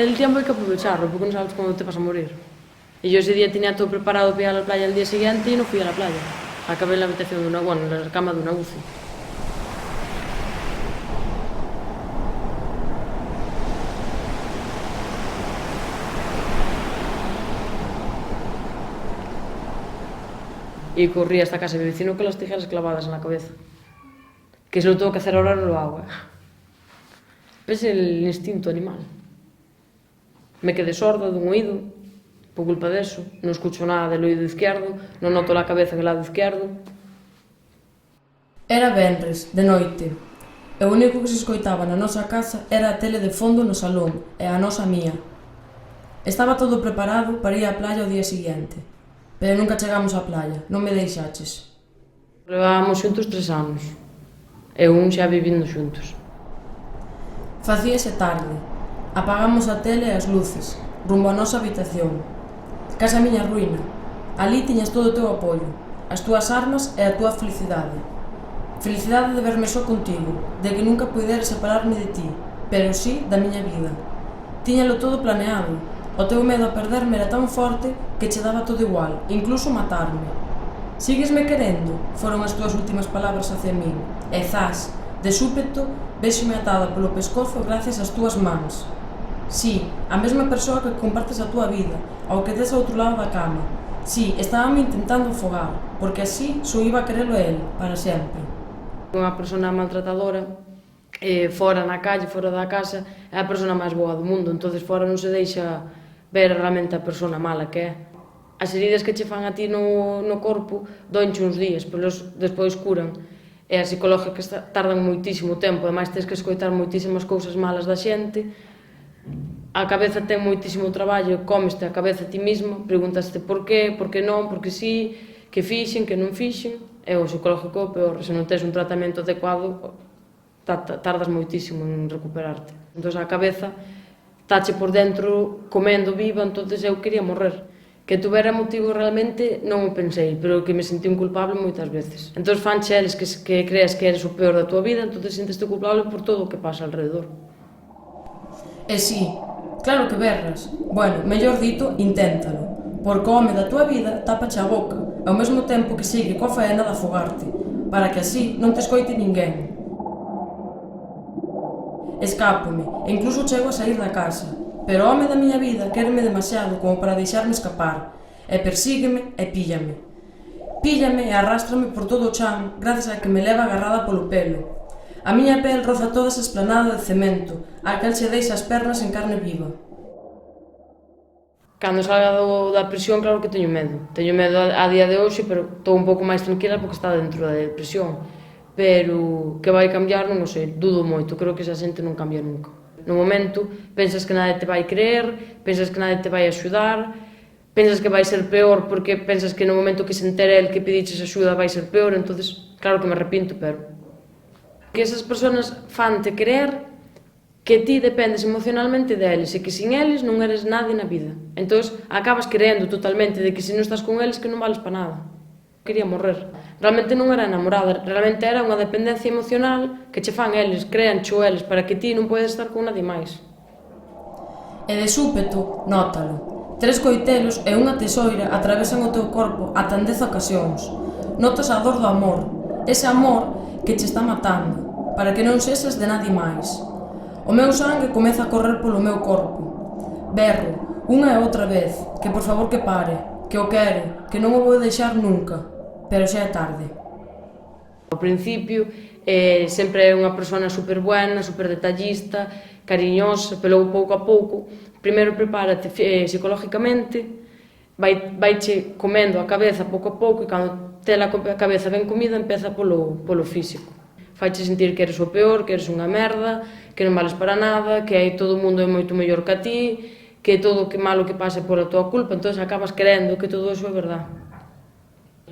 el tiempo hai que aprovecharlo, porque non sabes cando te vas a morir. E yo ese día tenía todo preparado para ir a la playa el día siguiente y no fui a la playa. Acabé en la habitación de una, bueno, en la cama de una UCI. Y corrí hasta casa de mi vecino con las tijeras clavadas en la cabeza. Que se lo tengo que hacer ahora, no lo hago. Es el instinto animal. Me quedé sorda de un oído, por culpa de eso. No escucho nada del oído izquierdo, non noto la cabeza en el lado izquierdo. Era venres, de noite, e o único que se escoitaba na nosa casa era a tele de fondo no salón e a nosa mía. Estaba todo preparado para ir á playa o día seguinte, pero nunca chegamos á playa, non me deixaches. Levábamos xuntos 3 anos, e un xa vivindo xuntos. Facíase tarde, apagamos a tele e as luces, rumbo á nosa habitación. Casa miña ruína, ali tiñas todo o teu apoio, as túas armas e a túa felicidade. Felicidade de verme só contigo, de que nunca puidera separarme de ti, pero sí da miña vida. Tiñalo todo planeado, o teu medo a perderme era tan forte que che daba todo igual, incluso matarme. Síguesme querendo, foron as túas últimas palabras hacia min, e zas, de súpeto, véxome atada polo pescozo gracias ás túas mans. Sí, a mesma persoa que compartes a túa vida, ao que tes ao outro lado da cama. Sí, estábame intentando afogar, porque así só iba a querelo a él, para sempre. Unha persona maltratadora, fora na calle, fora da casa, é a persona máis boa do mundo, entonces fora non se deixa ver realmente a persona mala que é. As heridas que che fan a ti no corpo doenche uns días, pero despois curan. E as psicológicas tardan moitísimo tempo, ademais tens que escoitar moitísimas cousas malas da xente. A cabeza ten moitísimo traballo, comeste a cabeza a ti mismo, pregúntaste por qué non, por que sí, que fixen, que non fixen, e o psicológico é peor, se non tens un tratamento adecuado, tardas moitísimo en recuperarte. Entón a cabeza tache por dentro comendo viva, entonces eu quería morrer. Que tuvera motivo realmente non o pensei, pero que me sentí un culpable moitas veces. Entón fanche eles que creas que eres o peor da tua vida, entón senteste culpable por todo o que pasa alrededor. E sí, claro que berras. Bueno, mellor dito, inténtalo, porque o home da tua vida tápache a boca, ao mesmo tempo que sigue coa faena de afogarte, para que así non te escoite ninguén. Escápome, e incluso chego a sair da casa, pero o home da miña vida quéreme demasiado como para deixarme escapar, e persígueme e píllame. Píllame e arrástrame por todo o chan gracias a que me leva agarrada polo pelo. A miña pel roza toda esa esplanada de cemento, a cal se deixa as pernas en carne viva. Cando salga da prisión, claro que teño medo. Teño medo a día de hoxe, pero estou un pouco máis tranquila porque está dentro da prisión. Pero que vai cambiar, non o sei, dudo moito, creo que esa xente non cambia nunca. No momento, pensas que nadie te vai creer, pensas que nadie te vai axudar, pensas que vai ser peor porque pensas que no momento que se entere el que pediches axuda vai ser peor, entonces claro que me arrepinto, pero que esas persoas fante creer que ti dependes emocionalmente deles e que sin eles non eres nada na vida. Entón, acabas creendo totalmente de que se non estás con eles que non vales para nada. Quería morrer. Realmente non era enamorada, realmente era unha dependencia emocional que che fan eles, créancho eles, para que ti non podes estar con nadie máis. E de súpeto, nótalo. 3 coitelos e unha tesoira atravesan o teu corpo ata en 10 ocasións. Notas a dor do amor, ese amor que che está matando, para que non sexas de nadie máis. O meu sangue comeza a correr polo meu corpo. Berro, unha e outra vez, que por favor que pare, que o quero, que non o vou deixar nunca, pero xa é tarde. Ao principio, sempre é unha persona super buena, super detallista, cariñosa, pero pouco a pouco, primeiro prepárate psicológicamente, vaiche comendo a cabeza pouco a pouco e cando tela a cabeza ben comida empeza polo físico. Faiche sentir que eres o peor, que eres unha merda, que non vales para nada, que aí todo o mundo é moito mellor que a ti, que todo o que malo que pase por a tua culpa, entón acabas crendo que todo iso é verdade.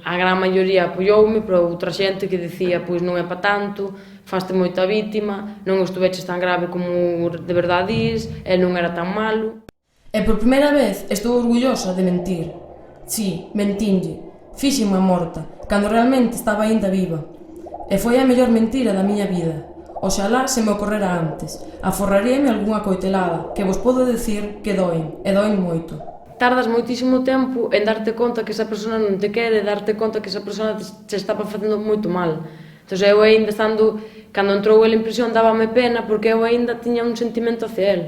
A gran maioría apoioume, pero outra xente que dicía pois non é pa tanto, faste moita vítima, non estuveches tan grave como de verdade dis, el non era tan malo. E por primeira vez estou orgullosa de mentir. Sí, mentinlle, fíxenme morta, cando realmente estaba aínda viva. E foi a mellor mentira da miña vida. Oxalá se me ocorrera antes. Aforraríame algunha coitelada, que vos podo decir que doen, e doen moito. Tardas moitísimo tempo en darte conta que esa persona non te quere, darte conta que esa persona te estaba facendo moito mal. Entón, eu ainda estando, cando entrou ele en prisión, dábame pena, porque eu ainda tiña un sentimento hacia ele.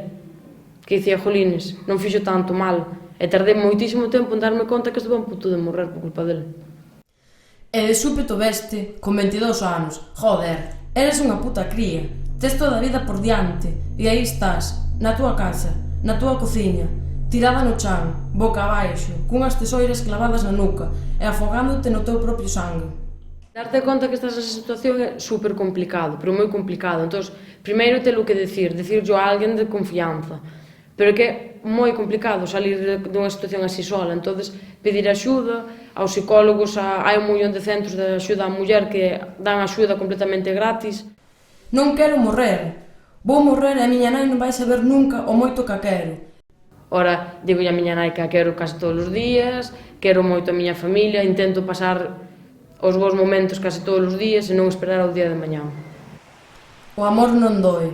Que dicía, jolines, non fixo tanto mal. E tardei moitísimo tempo en darme conta que estaba a punto de morrer por culpa dele. E de súpeto veste, con 22 anos. Joder, eres unha puta cría. Tes toda a vida por diante. E aí estás, na túa casa, na túa cociña, tirada no chan, boca abaixo, cunhas tesoiras clavadas na nuca e afogándote no teu propio sangue. Darte conta que estás nesa situación é super complicado, pero moi complicado. Entón, primeiro telo que dicirlo a alguén de confianza. Pero é que é moi complicado salir dunha situación así sola. Entón, pedir axuda aos psicólogos, hai un millón de centros de axuda á muller que dan axuda completamente gratis. Non quero morrer. Vou morrer e a miña nai non vai saber nunca o moito que a quero. Ora, digo a miña nai que a quero case todos os días, quero moito a miña familia, intento pasar os bons momentos case todos os días e non esperar ao día de mañá. O amor non doe,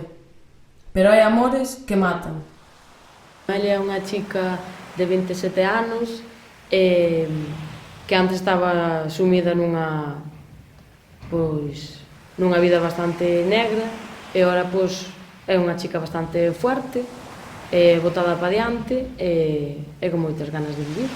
pero hai amores que matan. Ela é unha chica de 27 anos que antes estaba sumida nunha vida bastante negra e ora é unha chica bastante fuerte, botada para diante e con moitas ganas de vivir.